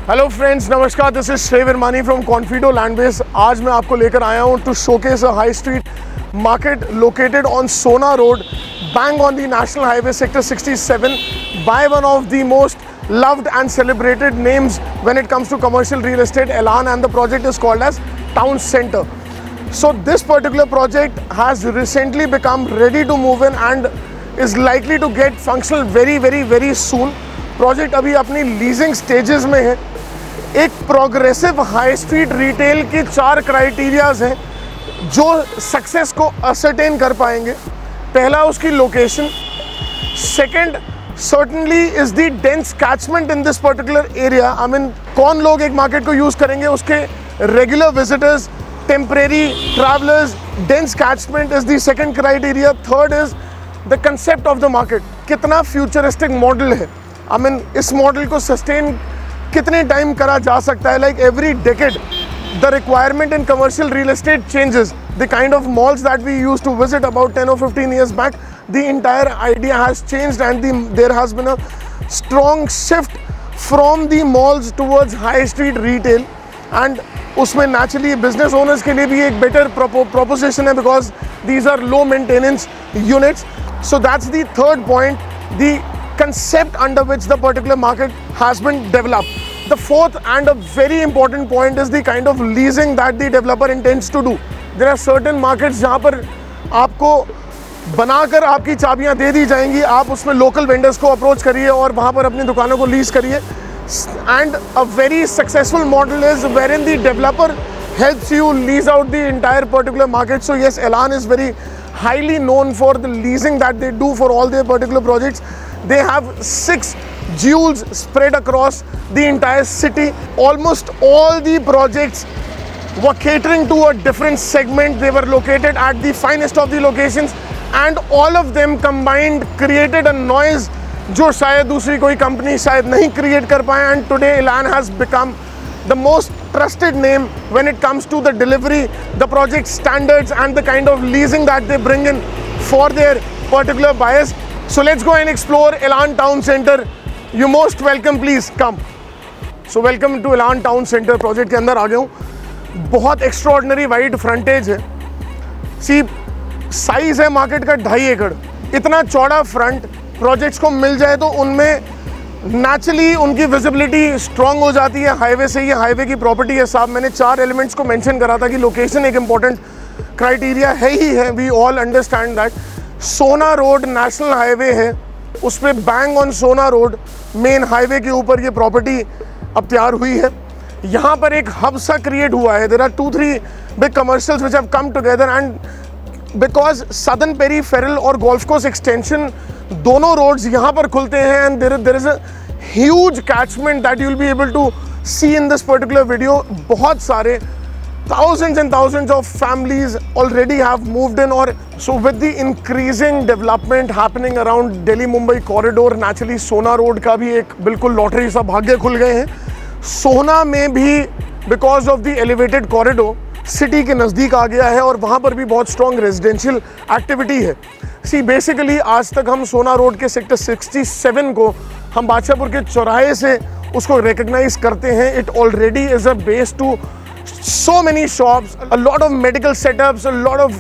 Hello friends, नमस्कार। This is श्रेय वर्मानी from Confido लैंडबेस। आज मैं आपको लेकर आया हूँ to showcase a high street market located on Sona road, bang on the national highway sector 67 by one of the most loved and celebrated names when it comes to commercial real estate, Elan, and the project is called as Town Center. So this particular project has recently become ready to move in and is likely to get functional very soon. Project अभी अपनी leasing stages में है। एक progressive high street retail की 4 criterias हैं जो success को ascertain कर पाएंगे। पहला उसकी location, second certainly is the dense catchment in this particular area. I mean कौन लोग एक मार्केट को यूज़ करेंगे, उसके regular visitors, temporary travellers. Dense catchment is the second criteria. Third is the concept of the market, कितना futuristic model है। I mean इस model को सस्टेन कितने टाइम करा जा सकता है। Like every decade the requirement in commercial real estate changes. The kind of malls that we used to visit about 10 or 15 years back, the entire idea has changed and there has been a strong shift from the malls towards high street retail, and उसमें naturally business owners के लिए भी एक better proposition है because these are low maintenance units. So that's the third point, the concept under which the particular market has been developed. The fourth and a very important point is the kind of leasing that the developer intends to do. There are certain markets जहाँ पर आपको बनाकर आपकी चाबियाँ दे दी जाएंगी, आप उसमें local vendors को approach करिए और वहाँ पर अपनी दुकानों को लीज करिए। And a very successful model is wherein the developer helps you lease out the entire particular market. So yes, Elan is very highly known for the leasing that they do for all their particular projects. They have 6 jewels spread across the entire city. Almost all the projects were catering to a different segment. They were located at the finest of the locations and all of them combined created a noise जो शायद दूसरी कोई company शायद नहीं create कर पाए। And today Elan has become the most trusted name when it comes to the delivery, the project standards and the kind of leasing that they bring in for their particular buyers. So let's go and explore Elan Town Center. You're most welcome, please come. So welcome to Elan Town Center. Project के अंदर आ गया हूँ। बहुत extraordinary wide फ्रंटेज है। सी size है market का 2.5 एकड़। इतना चौड़ा फ्रंट प्रोजेक्ट्स को मिल जाए तो उनमें नेचुरली उनकी विजिबिलिटी स्ट्रांग हो जाती है। हाईवे से ये हाईवे की प्रॉपर्टी है साहब। मैंने 4 एलिमेंट्स को मेंशन करा था कि लोकेशन एक इम्पॉर्टेंट क्राइटेरिया है ही है। We all understand that. Sona road national highway है, उस पर bang on Sona road main highway के ऊपर ये प्रॉपर्टी अब तैयार हुई है। यहाँ पर एक हब सा क्रिएट हुआ है। There are 2-3 big commercials which have come together and because southern peripheral और गोल्फ कोर्स एक्सटेंशन दोनों रोड्स यहाँ पर खुलते हैं and there is a huge catchment that you will be able to see in this particular video. बहुत सारे thousands and thousands of families already have moved in, or so with the increasing development happening around Delhi Mumbai corridor, naturally सोना road का भी एक बिल्कुल lottery सा भाग्य खुल गए हैं। सोना में भी because of the elevated corridor city के नज़दीक आ गया है और वहाँ पर भी बहुत स्ट्रॉन्ग रेजिडेंशियल एक्टिविटी है। सी बेसिकली आज तक हम सोना रोड के सेक्टर 67 को हम बादशाहपुर के चौराहे से उसको रिकग्नाइज करते हैं। It already is a base to so many shops, a lot of medical setups, a lot of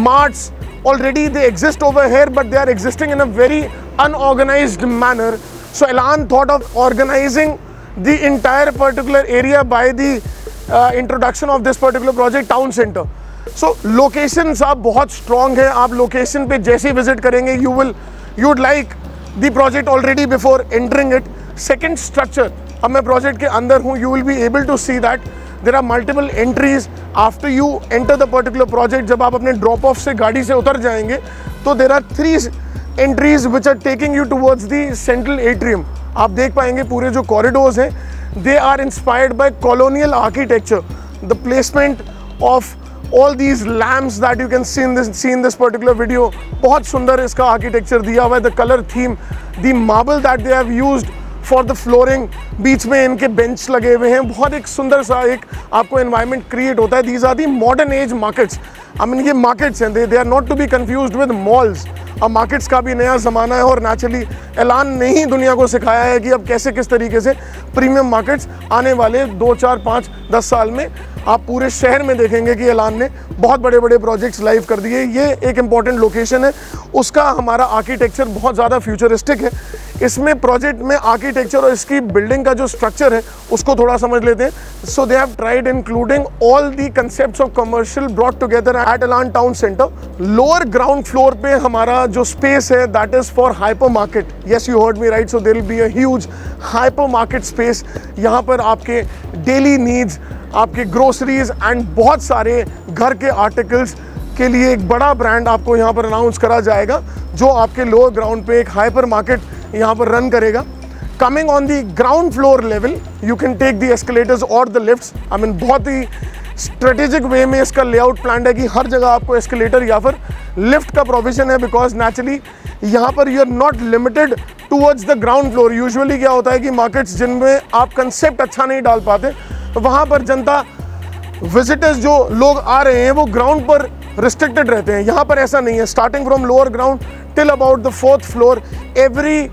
marts. Already they exist over here, but they are existing in a very unorganized manner. So Elan thought of organizing the entire particular area by the introduction of this particular project, Town Center. So location साहब बहुत strong है। आप location पे जैसे ही visit करेंगे you would like the project already before entering it. Second, structure. अब मैं project के अंदर हूँ, you will be able to see that there are multiple entries after you enter the particular project. जब आप अपने ड्रॉप ऑफ से गाड़ी से उतर जाएंगे तो there are 3 entries which are taking you towards the central atrium. आप देख पाएंगे पूरे जो corridors हैं they are inspired by colonial architecture. The placement of all these lamps that you can see in this particular video, बहुत सुंदर इसका architecture दिया हुआ है। The color theme, the marble that they have used for the flooring, बीच में इनके bench लगे हुए हैं। बहुत एक सुंदर सा एक आपको एनवायरनमेंट क्रिएट होता है। These are the modern age markets I mean ये मार्केट्स हैं, they are not to be confused with malls. अब मार्केट्स का भी नया ज़माना है और नेचुरली एलान ने ही दुनिया को सिखाया है कि अब कैसे किस तरीके से प्रीमियम मार्केट्स आने वाले 2, 4, 5, 10 साल में आप पूरे शहर में देखेंगे कि एलान ने बहुत बड़े बड़े प्रोजेक्ट्स लाइव कर दिए। ये एक इम्पॉर्टेंट लोकेशन है, उसका हमारा आर्किटेक्चर बहुत ज़्यादा फ्यूचरिस्टिक है। इसमें प्रोजेक्ट में आर्किटेक्चर और इसकी बिल्डिंग का जो स्ट्रक्चर है उसको थोड़ा समझ लेते हैं। So they have tried including all the concepts of commercial brought together at Elan town centre. Lower ground floor पे हमारा जो स्पेस है that is for hypermarket. Yes, you heard me right. So there will be a huge hypermarket space. यहाँ पर आपके daily needs, आपके groceries and बहुत सारे घर के आर्टिकल्स के लिए एक बड़ा ब्रांड आपको यहाँ पर अनाउंस करा जाएगा, जो आपके लोअर ग्राउंड पे एक हाइपर मार्केट यहाँ पर रन करेगा। Coming on the ground floor level you can take the escalators और द लिफ्ट्स। आई मीन बहुत ही स्ट्रेटेजिक वे में इसका लेआउट प्लान है कि हर जगह आपको एस्केलेटर या फिर लिफ्ट का प्रोविजन है, बिकॉज नेचुरली यहाँ पर you are not limited towards the ground floor. Usually क्या होता है कि मार्केट्स जिनमें आप कंसेप्ट अच्छा नहीं डाल पाते, वहाँ पर जनता, विजिटर्स जो लोग आ रहे हैं वो ग्राउंड पर रिस्ट्रिक्टेड रहते हैं। यहाँ पर ऐसा नहीं है। Starting from lower ground till about the 4th floor, every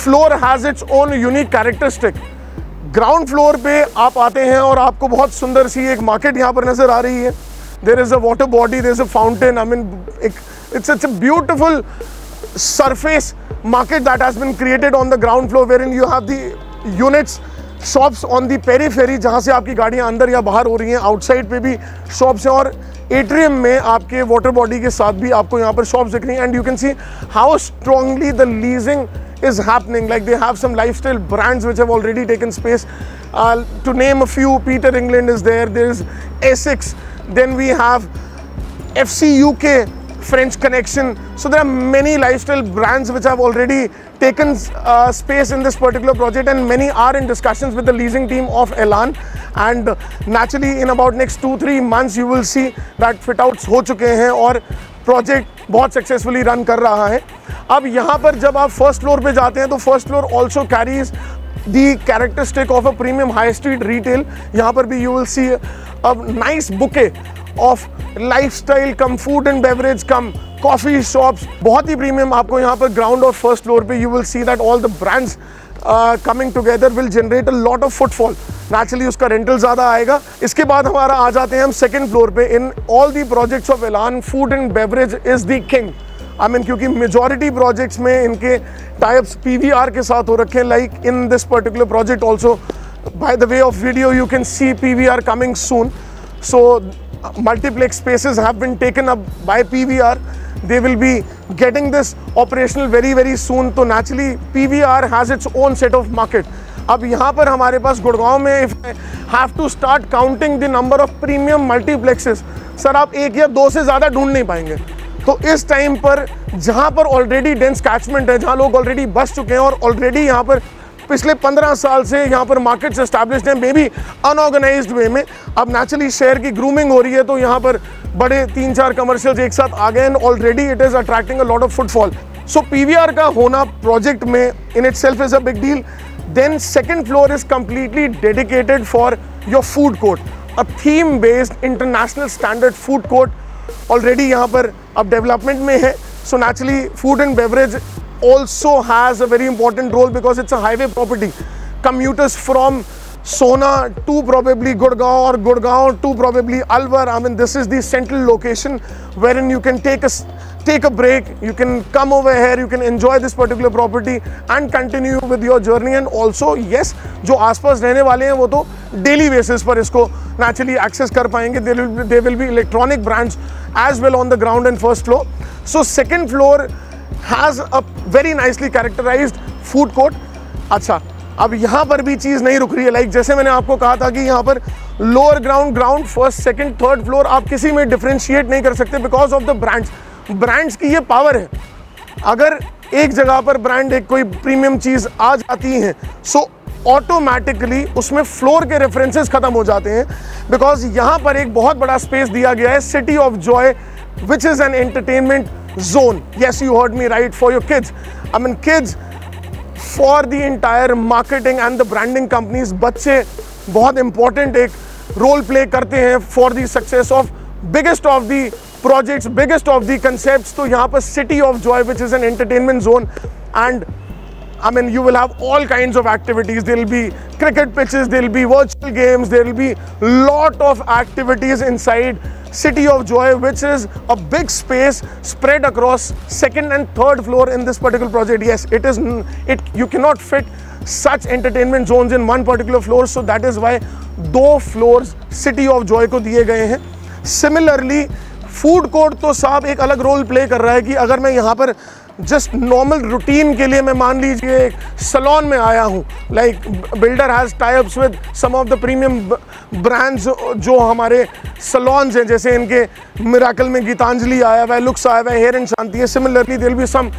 floor has its own unique characteristic. Ground floor पे आप आते हैं और आपको बहुत सुंदर सी एक मार्केट यहाँ पर नज़र आ रही है। There is a water body, there is a fountain. I mean it's a beautiful surface market that has been created on the ground floor, wherein you have the units, shops on the periphery, जहाँ से आपकी गाड़ियाँ अंदर या बाहर हो रही हैं। आउटसाइड पे भी शॉप्स हैं और एट्रियम में आपके वाटर बॉडी के साथ भी आपको यहाँ पर शॉप्स दिख रही हैं। And you can see how strongly the leasing is happening. Like they have some lifestyle brands which have already taken space. To name a few, Peter England is there. There is Essex. Then we have FC UK, French Connection. So there are many lifestyle brands which have already taken space in this particular project, and many are in discussions with the leasing team of Elan. And naturally in about next 2-3 months you will see that fit outs हो चुके हैं और project बहुत successfully run कर रहा है। अब यहाँ पर जब आप फर्स्ट फ्लोर पे जाते हैं तो first floor also carries the characteristic of a premium high street retail. यहाँ पर भी you will see a nice bouquet of lifestyle come food and beverage come coffee shops. बहुत ही प्रीमियम आपको यहाँ पर ग्राउंड और फर्स्ट फ्लोर पे you will see that all the brands coming together will generate a lot of footfall. Naturally उसका rental ज़्यादा आएगा। इसके बाद हमारा आ जाते हैं हम सेकंड फ्लोर पे। In all the projects of Elan food and beverage is the king. I mean क्योंकि मेजॉरिटी प्रोजेक्ट्स में इनके टाइप्स PVR के साथ हो रखे हैं। Like in this particular project also by the way of video you can see PVR coming soon. So multiplex spaces have been taken up by PVR. They will be getting this operational very soon. तो naturally PVR has its own set of market. अब यहाँ पर हमारे पास गुड़गांव में if I have to start counting the number of premium multiplexes, sir आप 1 या 2 से ज़्यादा ढूंढ नहीं पाएंगे। तो इस टाइम पर जहाँ पर ऑलरेडी डेंस कैचमेंट है, जहाँ लोग ऑलरेडी बस चुके हैं और ऑलरेडी यहाँ पर पिछले 15 साल से यहाँ पर मार्केट्स एस्टैब्लिश्ड हैं, मे बी अनऑर्गेनाइज्ड वे में। अब नेचुरली शहर की ग्रूमिंग हो रही है तो यहाँ पर बड़े 3-4 कमर्शियल्स एक साथ आ गए and already it is attracting a lot of footfall. So PVR का होना प्रोजेक्ट में in itself is a big deal. Then second floor is completely dedicated for your food court, a theme based international standard food court already यहाँ पर अब development में है। So naturally food and beverage also has a very important role because it's a highway property. Commuters from Sona to probably Gurgaon or Gurgaon to probably Alwar. I mean, this is the central location wherein you can take a break, you can come over here, you can enjoy this particular property and continue with your journey. And also yes, जो आसपास रहने वाले हैं वो तो daily basis पर इसको naturally access कर पाएंगे। There will be electronic brands as well on the ground and first floor. So second floor has a very nicely characterized food court. अच्छा, अब यहाँ पर भी चीज़ नहीं रुक रही है। लाइक जैसे मैंने आपको कहा था कि यहाँ पर lower ground first second third floor आप किसी में डिफ्रेंशिएट नहीं कर सकते बिकॉज ऑफ द ब्रांड्स की ये पावर है। अगर एक जगह पर ब्रांड एक कोई प्रीमियम चीज़ आ जाती है सो ऑटोमेटिकली उसमें फ्लोर के रेफरेंसेस खत्म हो जाते हैं, बिकॉज यहाँ पर एक बहुत बड़ा स्पेस दिया गया है city of Joy which is an entertainment zone. Yes, you heard me right, for your kids. I mean kids, for the entire marketing and the branding companies, बच्चे बहुत important एक रोल प्ले करते हैं for the success of biggest of the projects, biggest of the concepts. तो यहाँ पर City of Joy, which is an entertainment zone, and I mean, you will have all kinds of activities. There will be cricket pitches, there will be virtual games, there will be lot of activities inside City of Joy, which is a big space spread across second and third floor in this particular project. Yes, you cannot fit such entertainment zones in one particular floor, so that is why 2 floors City of Joy को दिए गए हैं. Similarly, food court तो साहब एक अलग role play कर रहा है कि अगर मैं यहाँ पर जस्ट नॉर्मल रूटीन के लिए, मैं मान लीजिए एक सलोन में आया हूँ, like builder has tie-ups with some of the premium brands जो हमारे सलोन्स हैं, जैसे इनके मिराकल में गीतांजलि आया हुआ है, लुक्स आया हुआ है, हेयर एंड शांति है. Similarly there will be some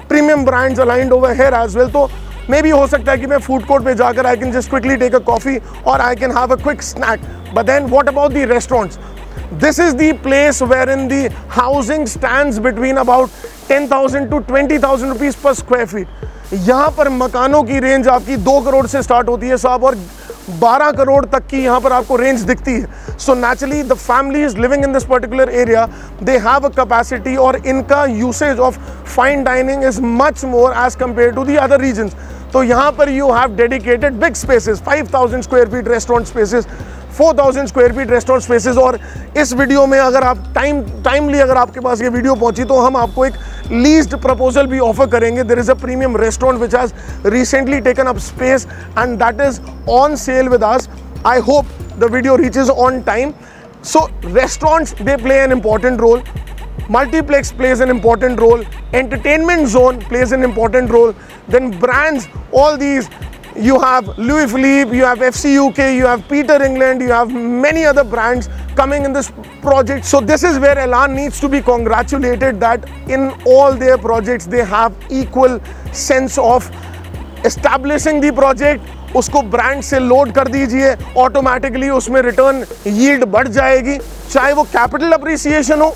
premium brands aligned over here as well. तो मे भी हो सकता है कि मैं फूड कोर्ट पे जाकर I can just quickly take a coffee और I can have a quick snack. But then what about the restaurants? This is the place wherein the housing stands between about 10,000 to 20,000 rupees per square feet. यहाँ पर मकानों की range आपकी 2 करोड़ से start होती है साहब, और 12 करोड़ तक की यहाँ पर आपको रेंज दिखती है. So naturally the families living in this particular area, they have a capacity, और इनका usage of fine dining is much more as compared to the other regions. तो यहाँ पर you have dedicated big spaces, 5,000 square feet restaurant spaces, 4,000 square feet restaurant spaces. और इस video में अगर आप टाइमली अगर आपके पास ये वीडियो पहुंची तो हम आपको एक लीज्ड प्रपोजल भी ऑफर करेंगे. There is a premium restaurant which has recently taken up space and that is on sale with us. I hope the video reaches on time. So restaurants, they play an important role. Multiplex plays an important role. Entertainment zone plays an important role. Then brands, all these, you have Louis Philippe, you have FC UK, you have Peter England, you have many other brands coming in this project. So this is where Elan needs to be congratulated that in all their projects they have equal sense of establishing the project. उसको brand से load कर दीजिए, automatically उसमें return yield बढ़ जाएगी, चाहे वो capital appreciation हो,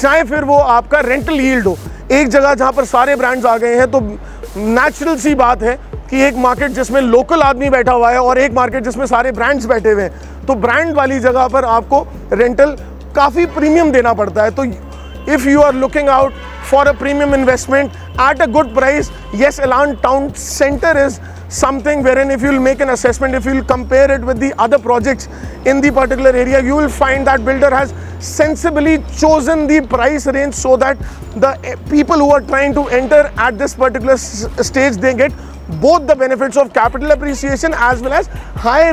चाहे फिर वो आपका रेंटल यील्ड हो. एक जगह जहाँ पर सारे ब्रांड्स आ गए हैं तो नेचुरल सी बात है कि एक मार्केट जिसमें लोकल आदमी बैठा हुआ है और एक मार्केट जिसमें सारे ब्रांड्स बैठे हुए हैं, तो ब्रांड वाली जगह पर आपको रेंटल काफ़ी प्रीमियम देना पड़ता है. तो if you are looking out for a premium investment at a good price, yes, Elan Town Center is something wherein if you will make an assessment, if you will compare it with the other projects in the particular area, you will find that builder has sensibly chosen the price range so that the people who are trying to enter at this particular stage, they get both the benefits of capital appreciation as well as high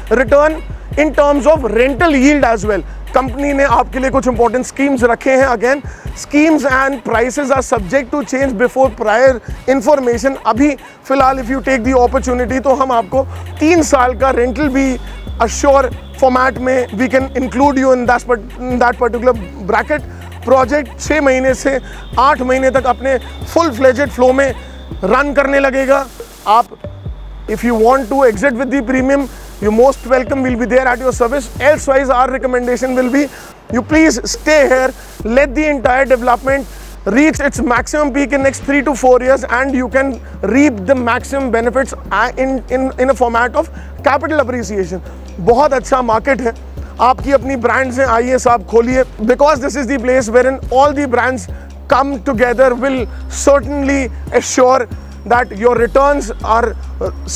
return in terms of rental yield as well. Company ने आपके लिए कुछ important schemes रखे हैं. Again, schemes and prices are subject to change before prior information. अभी फिलहाल if you take the opportunity तो हम आपको 3 साल का रेंटल भी अश्योर फॉर्मेट में we can include you in that particular bracket. Project 6 महीने से 8 महीने तक अपने फुल फ्लेजेड फ्लो में रन करने लगेगा. आप if you want to exit with the premium, you most welcome, will be there at your service. Elsewise, our recommendation will be you please stay here, let the entire development reach its maximum peak in next 3 to 4 years, and you can reap the maximum benefits in a format of capital appreciation. बहुत अच्छा market है, आपकी अपनी brands हैं, आइए साहब खोलिए, because this is the place wherein all the brands come together will certainly assure that your returns are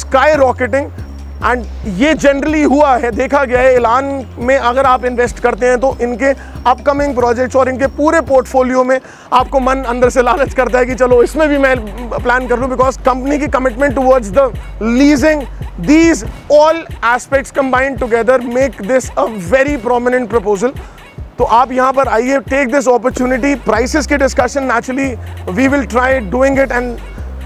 skyrocketing. And ये जनरली हुआ है, देखा गया है. एलान में अगर आप इन्वेस्ट करते हैं तो इनके अपकमिंग प्रोजेक्ट्स और इनके पूरे पोर्टफोलियो में आपको मन अंदर से लालच करता है कि चलो इसमें भी मैं प्लान कर लूँ, बिकॉज कंपनी की commitment towards the leasing, these all aspects combined together make this a very prominent proposal. तो आप यहाँ पर आइए, टेक दिस अपॉर्चुनिटी. प्राइसेस के discussion naturally we will try doing it and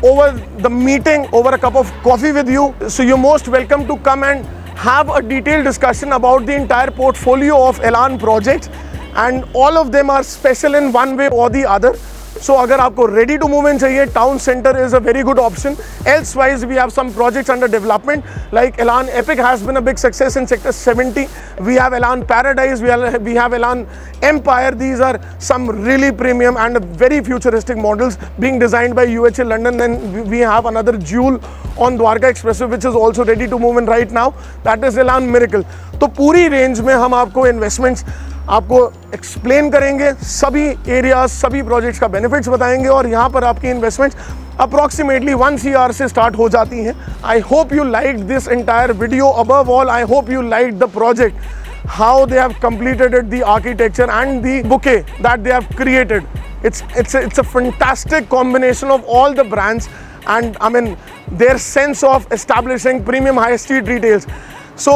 over the meeting, over a cup of coffee with you. So you're most welcome to come and have a detailed discussion about the entire portfolio of Elan projects, and all of them are special in one way or the other. So अगर आपको ready to move in चाहिए, Town Center is a very good option. Elsewise, we have some projects under development like Elan Epic has been a big success in Sector 70. We have Elan Paradise, we have Elan Empire. These are some really premium and very futuristic models being designed by UHL London. Then we have another jewel on Dwarka Expressway which is also ready to move in right now. That is Elan Miracle. तो पूरी range में हम आपको investments आपको explain करेंगे, सभी areas, सभी projects का बेनिफिट्स बताएंगे और यहाँ पर आपकी इन्वेस्टमेंट्स अप्रॉक्सीमेटली 1 CR से स्टार्ट हो जाती हैं। I hope you like this entire video. Above all I hope you like the project, how they have completed it, the architecture and the bouquet that they have created. It's a fantastic combination of all the brands and I mean their sense of establishing premium high street retails. So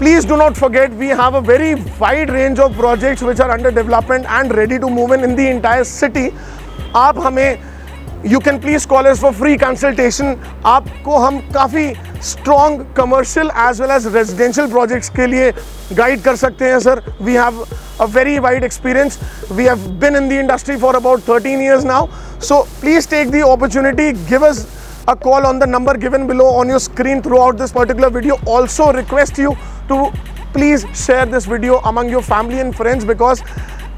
please do not forget, we have a very wide range of projects which are under development and ready to move in the entire city. आप हमें You can please call us for free consultation. आपको हम काफ़ी strong commercial as well as residential projects के लिए guide कर सकते हैं sir. We have a very wide experience. We have been in the industry for about 13 years now. So please take the opportunity. Give us a call on the number given below on your screen throughout this particular video. Also request you to please share this video among your family and friends, because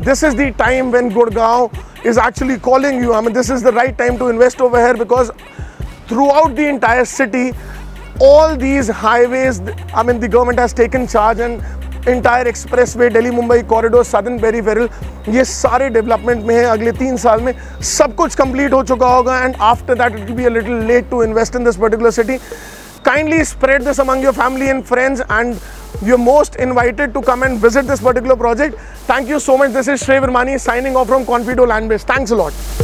this is the time when Gurgaon is actually calling you. I mean, this is the right time to invest over here, because throughout the entire city, all these highways, I mean, the government has taken charge, and entire expressway, Delhi Mumbai corridor, southern peripheral, ये सारे development में है. अगले 3 साल में सब कुछ complete हो चुका होगा, and after that it will be a little late to invest in this particular city. Kindly spread this among your family and friends, and you're most invited to come and visit this particular project. Thank you so much. This is Shrey Virmani signing off from Confido Land Base. Thanks a lot.